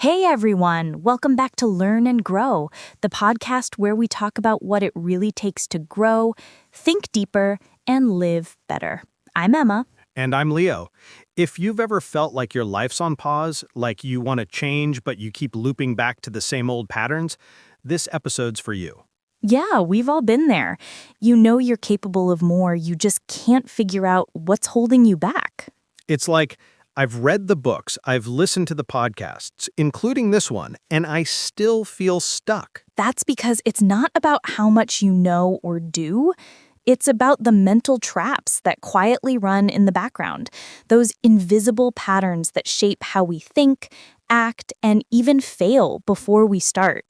Hey everyone, welcome back to Learn and Grow, the podcast where we talk about what it really takes to grow, think deeper, and live better. I'm Emma. And I'm Leo. If you've ever felt like your life's on pause, like you want to change but you keep looping back to the same old patterns, this episode's for you. Yeah, we've all been there. You know you're capable of more, you just can't figure out what's holding you back. It's like, I've read the books, I've listened to the podcasts, including this one, and I still feel stuck. That's because it's not about how much you know or do. It's about the mental traps that quietly run in the background, those invisible patterns that shape how we think, act, and even fail before we start.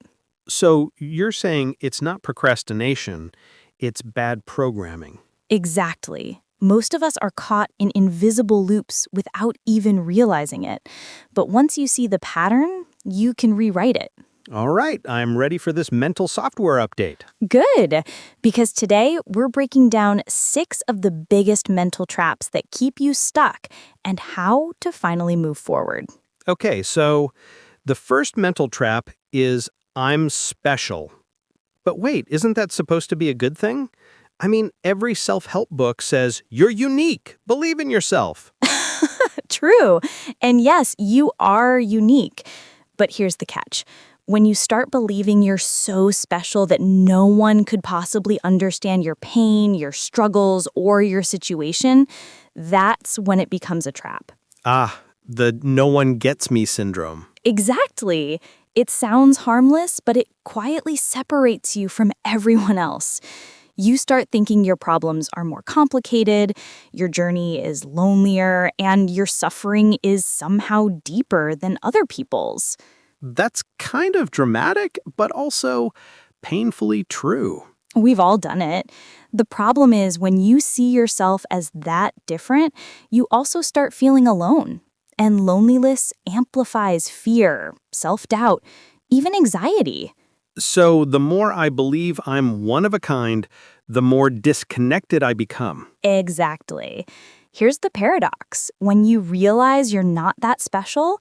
So you're saying it's not procrastination, it's bad programming. Exactly. Most of us are caught in invisible loops without even realizing it. But once you see the pattern, you can rewrite it. All right, I'm ready for this mental software update. Good, because today we're breaking down 6 of the biggest mental traps that keep you stuck and how to finally move forward. Okay, so the first mental trap is I'm special. But wait, isn't that supposed to be a good thing? I mean, every self-help book says, you're unique, believe in yourself. True. And yes, you are unique. But here's the catch. When you start believing you're so special that no one could possibly understand your pain, your struggles, or your situation, that's when it becomes a trap. The no one gets me syndrome. Exactly. It sounds harmless, but it quietly separates you from everyone else. You start thinking your problems are more complicated, your journey is lonelier, and your suffering is somehow deeper than other people's. That's kind of dramatic, but also painfully true. We've all done it. The problem is when you see yourself as that different, you also start feeling alone. And loneliness amplifies fear, self-doubt, even anxiety. So the more I believe I'm one of a kind, the more disconnected I become. Exactly. Here's the paradox. When you realize you're not that special,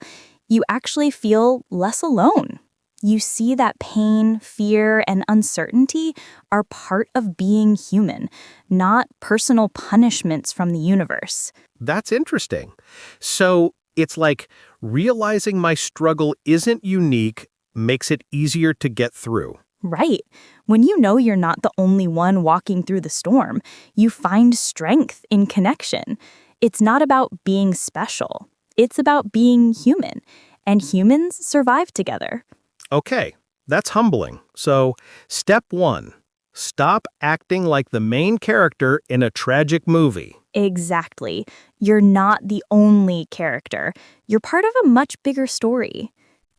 you actually feel less alone. You see that pain, fear, and uncertainty are part of being human, not personal punishments from the universe. That's interesting. So it's like realizing my struggle isn't unique makes it easier to get through. Right. When you know you're not the only one walking through the storm, you find strength in connection. It's not about being special. It's about being human. And humans survive together. Okay, that's humbling. So, step 1, stop acting like the main character in a tragic movie. Exactly. You're not the only character. You're part of a much bigger story.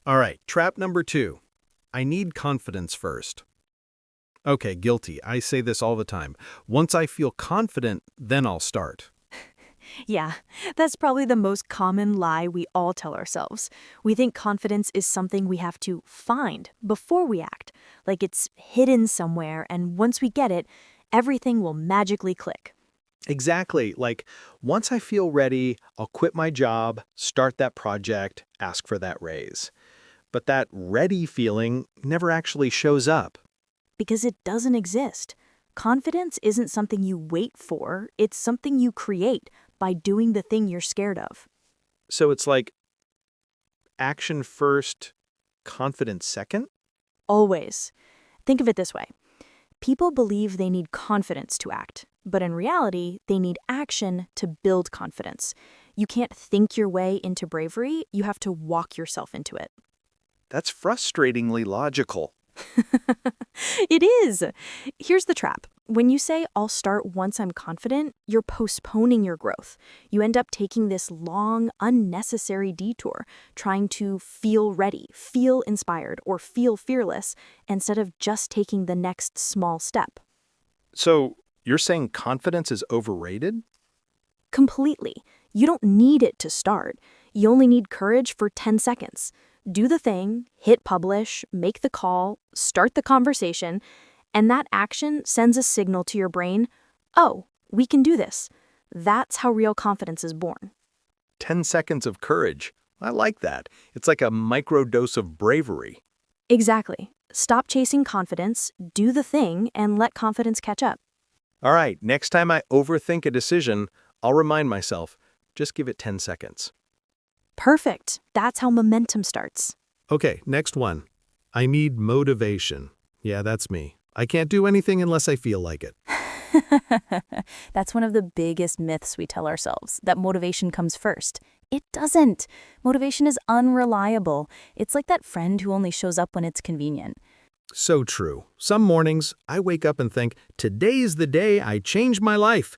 All right, trap number 2. I need confidence first. Okay, guilty. I say this all the time. Once I feel confident, then I'll start. Yeah, that's probably the most common lie we all tell ourselves. We think confidence is something we have to find before we act, like it's hidden somewhere, and once we get it, everything will magically click. Exactly. Like, once I feel ready, I'll quit my job, start that project, ask for that raise. But that ready feeling never actually shows up. Because it doesn't exist. Confidence isn't something you wait for, it's something you create by doing the thing you're scared of. So it's like action first, confidence second? Always. Think of it this way. People believe they need confidence to act, but in reality, they need action to build confidence. You can't think your way into bravery, you have to walk yourself into it. That's frustratingly logical. It is. Here's the trap. When you say, I'll start once I'm confident, you're postponing your growth. You end up taking this long, unnecessary detour, trying to feel ready, feel inspired, or feel fearless, instead of just taking the next small step. So you're saying confidence is overrated? Completely. You don't need it to start. You only need courage for 10 seconds. Do the thing, hit publish, make the call, start the conversation, and that action sends a signal to your brain, oh, we can do this. That's how real confidence is born. 10 seconds of courage. I like that. It's like a microdose of bravery. Exactly. Stop chasing confidence, do the thing, and let confidence catch up. All right, next time I overthink a decision, I'll remind myself, just give it 10 seconds. Perfect. That's how momentum starts. Okay, next one. I need motivation. Yeah, that's me. I can't do anything unless I feel like it. That's one of the biggest myths we tell ourselves, that motivation comes first. It doesn't. Motivation is unreliable. It's like that friend who only shows up when it's convenient. So true. Some mornings, I wake up and think, today's the day I change my life.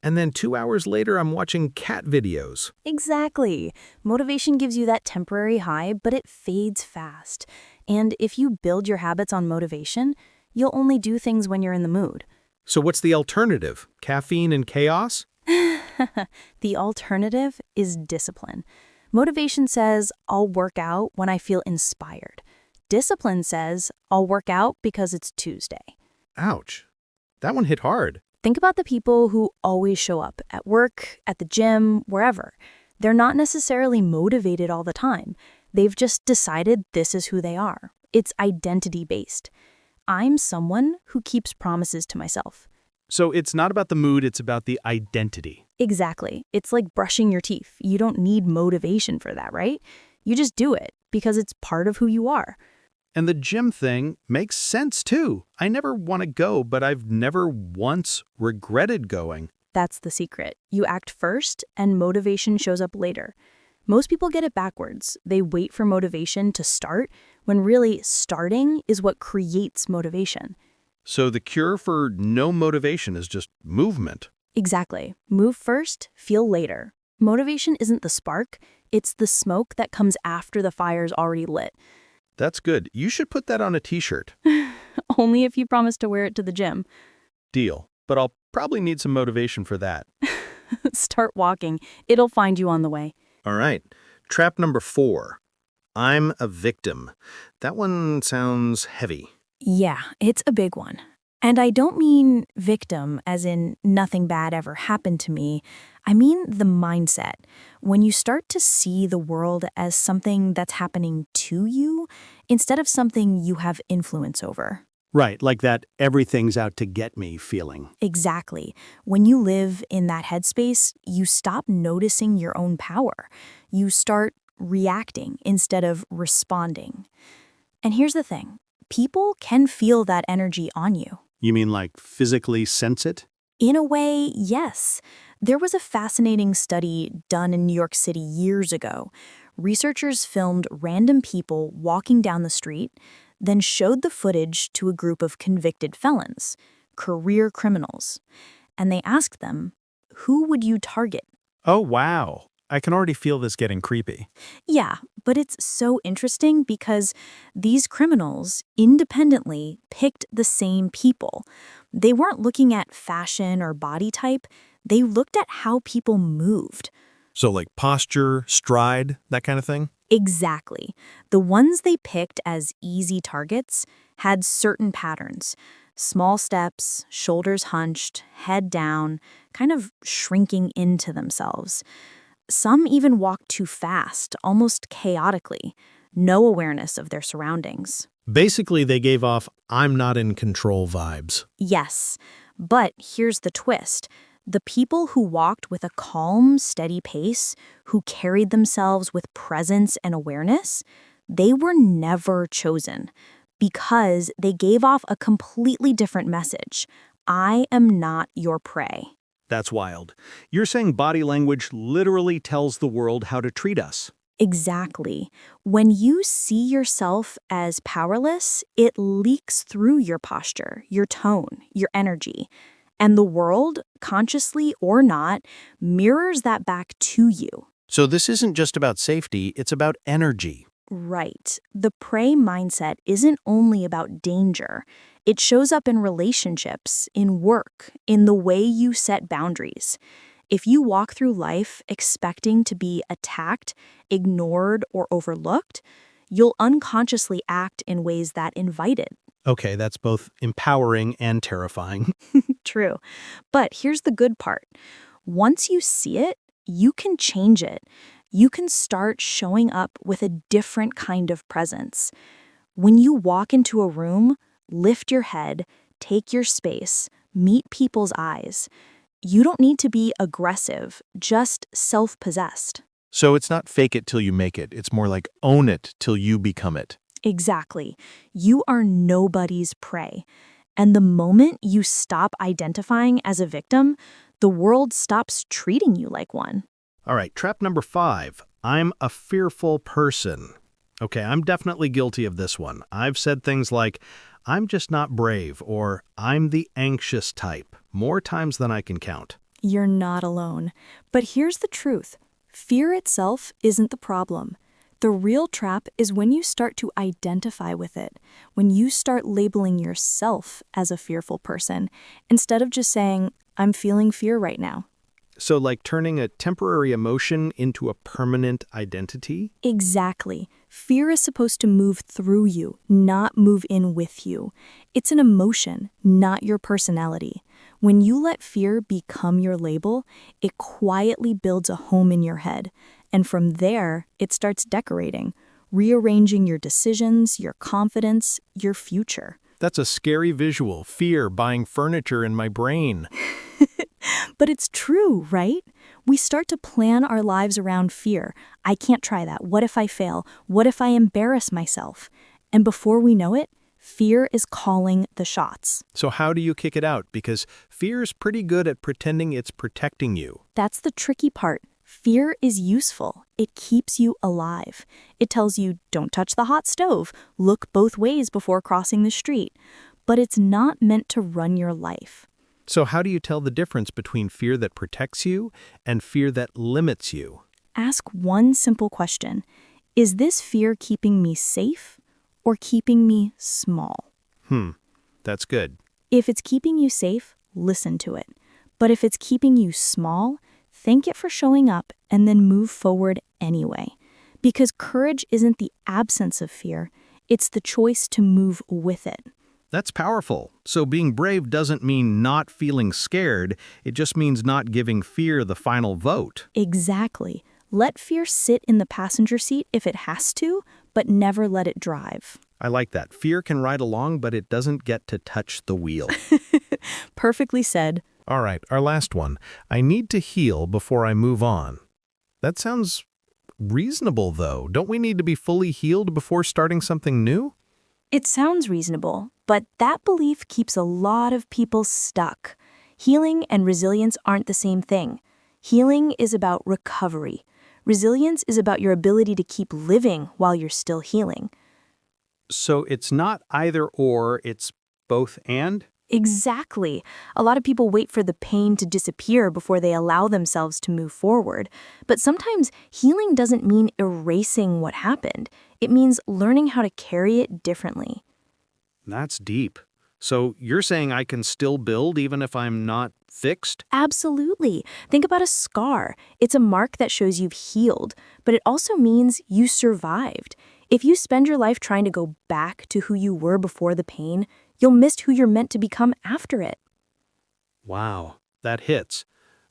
And then 2 hours later, I'm watching cat videos. Exactly. Motivation gives you that temporary high, but it fades fast. And if you build your habits on motivation, you'll only do things when you're in the mood. So what's the alternative? Caffeine and chaos? The alternative is discipline. Motivation says, I'll work out when I feel inspired. Discipline says, I'll work out because it's Tuesday. Ouch. That one hit hard. Think about the people who always show up at work, at the gym, wherever. They're not necessarily motivated all the time. They've just decided this is who they are. It's identity-based. I'm someone who keeps promises to myself. So it's not about the mood, it's about the identity. Exactly. It's like brushing your teeth. You don't need motivation for that, right? You just do it because it's part of who you are. And the gym thing makes sense too. I never want to go, but I've never once regretted going. That's the secret. You act first, and motivation shows up later. Most people get it backwards. They wait for motivation to start, when really starting is what creates motivation. So the cure for no motivation is just movement. Exactly. Move first, feel later. Motivation isn't the spark, it's the smoke that comes after the fire's already lit. That's good. You should put that on a t-shirt. Only if you promise to wear it to the gym. Deal. But I'll probably need some motivation for that. Start walking. It'll find you on the way. All right. Trap number 4. I'm a victim. That one sounds heavy. Yeah, it's a big one. And I don't mean victim as in nothing bad ever happened to me. I mean the mindset. When you start to see the world as something that's happening to you instead of something you have influence over. Right, like that everything's out to get me feeling. Exactly. When you live in that headspace, you stop noticing your own power. You start reacting instead of responding. And here's the thing. People can feel that energy on you. You mean like physically sense it? In a way, yes. There was a fascinating study done in New York City years ago. Researchers filmed random people walking down the street, then showed the footage to a group of convicted felons, career criminals. And they asked them, who would you target? Oh, wow. I can already feel this getting creepy. Yeah, but it's so interesting because these criminals independently picked the same people. They weren't looking at fashion or body type. They looked at how people moved. So like posture, stride, that kind of thing? Exactly. The ones they picked as easy targets had certain patterns. Small steps, shoulders hunched, head down, kind of shrinking into themselves. Some even walked too fast, almost chaotically. No awareness of their surroundings. Basically, they gave off I'm not in control vibes. Yes, but here's the twist. The people who walked with a calm, steady pace, who carried themselves with presence and awareness, they were never chosen because they gave off a completely different message. I am not your prey. That's wild. You're saying body language literally tells the world how to treat us. Exactly. When you see yourself as powerless, it leaks through your posture, your tone, your energy. And the world, consciously or not, mirrors that back to you. So this isn't just about safety, it's about energy. Right. The prey mindset isn't only about danger. It shows up in relationships, in work, in the way you set boundaries. If you walk through life expecting to be attacked, ignored, or overlooked, you'll unconsciously act in ways that invite it. Okay, that's both empowering and terrifying. True. But here's the good part. Once you see it, you can change it. you can start showing up with a different kind of presence. When you walk into a room, lift your head, take your space, meet people's eyes. You don't need to be aggressive, just self-possessed. So it's not fake it till you make it. It's more like own it till you become it. Exactly. You are nobody's prey. And the moment you stop identifying as a victim, the world stops treating you like one. All right, trap number 5. I'm a fearful person. Okay, I'm definitely guilty of this one. I've said things like, I'm just not brave, or I'm the anxious type, more times than I can count. You're not alone. But here's the truth. Fear itself isn't the problem. The real trap is when you start to identify with it, when you start labeling yourself as a fearful person, instead of just saying, I'm feeling fear right now. So like turning a temporary emotion into a permanent identity? Exactly. Fear is supposed to move through you, not move in with you. It's an emotion, not your personality. When you let fear become your label, it quietly builds a home in your head. And from there, it starts decorating, rearranging your decisions, your confidence, your future. That's a scary visual, fear buying furniture in my brain. But it's true, right? We start to plan our lives around fear. I can't try that. What if I fail? What if I embarrass myself? And before we know it, fear is calling the shots. So how do you kick it out? Because fear is pretty good at pretending it's protecting you. That's the tricky part. Fear is useful. It keeps you alive. It tells you, don't touch the hot stove, look both ways before crossing the street. But it's not meant to run your life. So how do you tell the difference between fear that protects you and fear that limits you? Ask one simple question. Is this fear keeping me safe or keeping me small? That's good. If it's keeping you safe, listen to it. But if it's keeping you small, thank it for showing up and then move forward anyway. Because courage isn't the absence of fear, it's the choice to move with it. That's powerful. So being brave doesn't mean not feeling scared. It just means not giving fear the final vote. Exactly. Let fear sit in the passenger seat if it has to, but never let it drive. I like that. Fear can ride along, but it doesn't get to touch the wheel. Perfectly said. All right, our last one. I need to heal before I move on. That sounds reasonable, though. Don't we need to be fully healed before starting something new? It sounds reasonable, but that belief keeps a lot of people stuck. Healing and resilience aren't the same thing. Healing is about recovery. Resilience is about your ability to keep living while you're still healing. So it's not either or, it's both and? Exactly. A lot of people wait for the pain to disappear before they allow themselves to move forward. But sometimes healing doesn't mean erasing what happened. It means learning how to carry it differently. That's deep. So you're saying I can still build even if I'm not fixed? Absolutely. Think about a scar. It's a mark that shows you've healed, but it also means you survived. If you spend your life trying to go back to who you were before the pain, you'll miss who you're meant to become after it. Wow, that hits.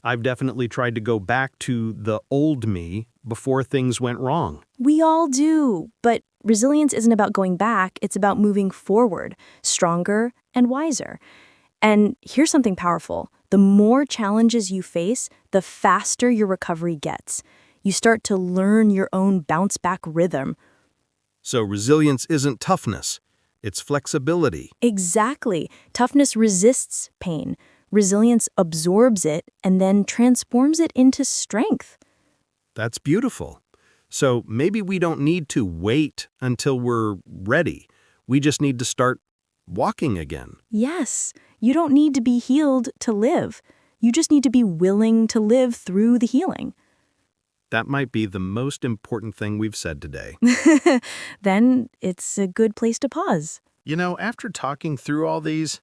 I've definitely tried to go back to the old me before things went wrong. We all do, but resilience isn't about going back, it's about moving forward, stronger and wiser. And here's something powerful. The more challenges you face, the faster your recovery gets. You start to learn your own bounce-back rhythm. So resilience isn't toughness, it's flexibility. Exactly. Toughness resists pain. Resilience absorbs it and then transforms it into strength. That's beautiful. So maybe we don't need to wait until we're ready. We just need to start walking again. Yes, you don't need to be healed to live. You just need to be willing to live through the healing. That might be the most important thing we've said today. Then it's a good place to pause. You know, after talking through all these,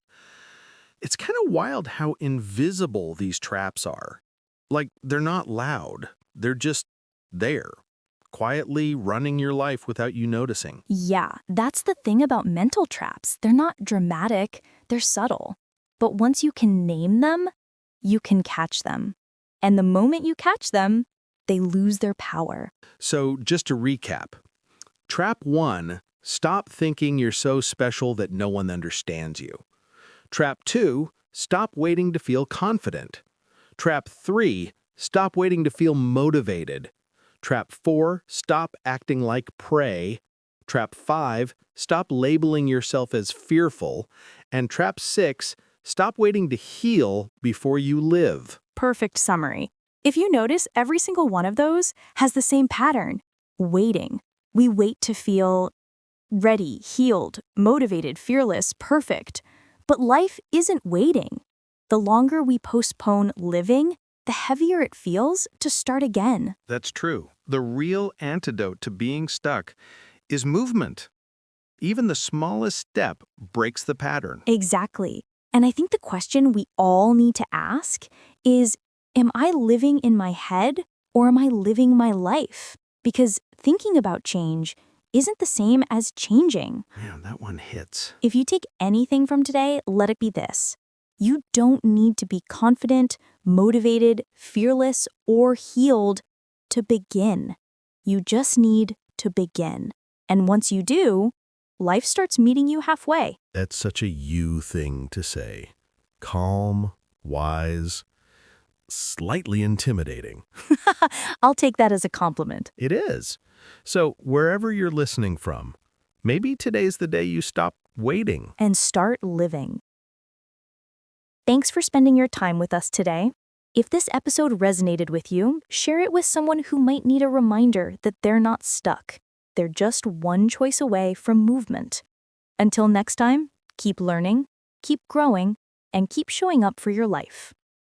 it's kind of wild how invisible these traps are. Like, they're not loud. They're just there, quietly running your life without you noticing. Yeah, that's the thing about mental traps. They're not dramatic, they're subtle. But once you can name them, you can catch them. And the moment you catch them, They lose their power. So just to recap, Trap 1, stop thinking you're so special that no one understands you. Trap 2, stop waiting to feel confident. Trap 3, stop waiting to feel motivated. Trap 4, stop acting like prey. Trap 5, stop labeling yourself as fearful. And Trap 6, stop waiting to heal before you live. Perfect summary. If you notice, every single one of those has the same pattern: waiting. We wait to feel ready, healed, motivated, fearless, perfect. But life isn't waiting. The longer we postpone living, the heavier it feels to start again. That's true. The real antidote to being stuck is movement. Even the smallest step breaks the pattern. Exactly. And I think the question we all need to ask is, am I living in my head or am I living my life? Because thinking about change isn't the same as changing. Man, that one hits. If you take anything from today, let it be this: you don't need to be confident, motivated, fearless, or healed to begin. You just need to begin. And once you do, life starts meeting you halfway. That's such a you thing to say. Calm, wise, slightly intimidating. I'll take that as a compliment. It is. So wherever you're listening from, maybe today's the day you stop waiting. And start living. Thanks for spending your time with us today. If this episode resonated with you, share it with someone who might need a reminder that they're not stuck. They're just one choice away from movement. Until next time, keep learning, keep growing, and keep showing up for your life.